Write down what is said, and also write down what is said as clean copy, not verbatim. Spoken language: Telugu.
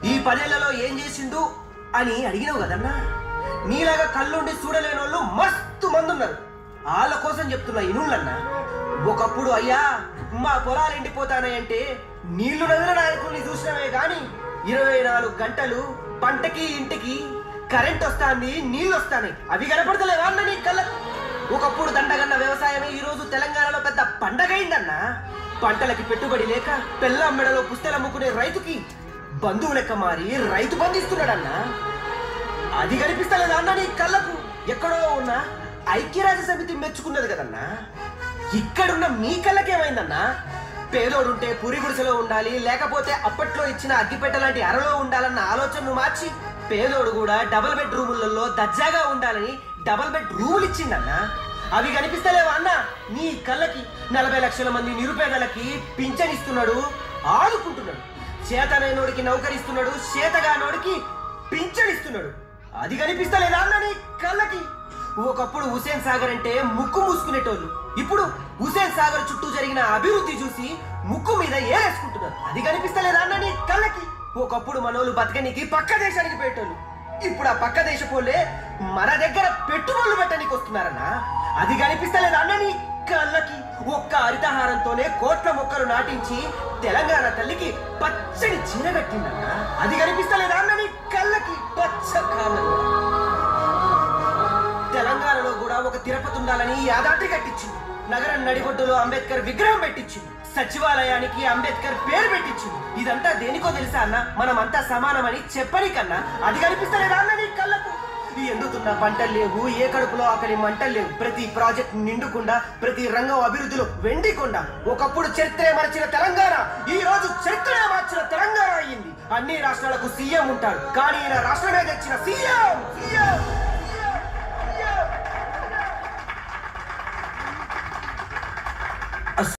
ఈ 10 ఏళ్లలో ఏం చేసిండు అని అడిగినావు కదన్నా. నీలాగా కళ్ళుండి చూడలేని వాళ్ళు మస్తు మంది ఉన్నారు. వాళ్ళ కోసం చెప్తున్నా ఇనుళ్ళన్నా. ఒకప్పుడు అయ్యా మా పొలాలు ఎండిపోతానంటే నీళ్లు నదిన నాయకుల్ని చూసినవే గాని 24 గంటలు పంటకి ఇంటికి కరెంట్ వస్తాంది, నీళ్ళు వస్తాయి. అవి కనపడతలేవా అన్న నీ కళ్ళకు? ఒకప్పుడు దండగన్న వ్యవసాయమే ఈ రోజు తెలంగాణలో పెద్ద పండగైందన్నా. పంటలకి పెట్టుబడి లేక పెళ్ళం మెడలో పుస్తలు అమ్ముకునే రైతుకి బంధువు లెక్క మారి రైతు బంధిస్తున్నాడన్నా. అది కనిపిస్తలేదా అన్న నీ కళ్ళకు? ఎక్కడో ఉన్న ఐక్యరాజ్య సమితి మెచ్చుకున్నది కదన్నా. ఇక్కడున్న మీ కళ్ళకేమైందన్నా? పేదోడుంటే పురి గుడిసెలో ఉండాలి, లేకపోతే అప్పట్లో ఇచ్చిన అగ్గిపెట్ట లాంటి అరలో ఉండాలన్న ఆలోచనను మార్చి పేదోడు కూడా డబుల్ బెడ్ రూములలో దర్జాగా ఉండాలని డబుల్ బెడ్ రూములు ఇచ్చిందన్నా. అవి కనిపిస్తలేవా అన్న నీ కళ్ళకి? 40 లక్షల మంది నిరుపేదలకి పింఛనిస్తున్నాడు, ఆదుకుంటున్నాడు. చేతనైనోడికి నౌకరిస్తున్నాడు, చేతగానోడికి పింఛనిస్తున్నాడు. అది కనిపిస్తలేదా అన్న నీ కళ్ళకి? ఒకప్పుడు హుసేన్ సాగర్ అంటే ముక్కు మూసుకునేటోళ్ళు ఇప్పుడు హుసేన్ సాగర్ చుట్టూ జరిగిన అభివృద్ధి చూసి ముక్కు మీద ఏరేసుకుంటున్నారు. అది కనిపిస్తలేదా అన్న నీ కళ్ళకి? ఒకప్పుడు మనోళ్ళు బతకనికి పక్క దేశానికి పెట్టోళ్ళు ఇప్పుడు ఆ పక్క దేశపోలే మన దగ్గర పెట్టుబడులు పెట్టడానికి వస్తున్నారన్నా. అది కనిపిస్తలేదా అన్న నీ కళ్ళకి? ఒక్క హరితహారంతోనే కోట్ల మొక్కలు నాటించి తెలంగాణ తల్లికి పచ్చని చీర కట్టిందన్నా. అది కనిపిస్తలేదా అన్న నీ కళ్ళకి? పచ్చ కాలం తెలంగాణలో కూడా ఒక తిరుపతి ఉండాలని యాదాద్రి కట్టించింది. నగరం నడిబొడ్డులో అంబేద్కర్ విగ్రహం పెట్టించింది. సచివాలయానికి అంబేద్కర్ పేరు పెట్టించింది. ఇదంతా దేనికో తెలుసా అన్న? మనమంతా సమానమని చెప్పని కన్నా. అది కనిపిస్తలేదా అన్న నీ కళ్ళకు? ఎందుకున్న పంటలు లేవు, ఏ కడుపులో ఆకలి మంటలు లేవు. ప్రతి ప్రాజెక్ట్ నిండుకుండా, ప్రతి రంగం అభివృద్ధిలో వెండికొండ. ఒకప్పుడు చరిత్రే మరచిన తెలంగాణ ఈ రోజు చరిత్రే మార్చిన తెలంగాణ అయ్యింది. అన్ని రాష్ట్రాలకు సీఎం ఉంటాడు, కానీ ఈయన రాష్ట్రమే తెచ్చిన సీఎం.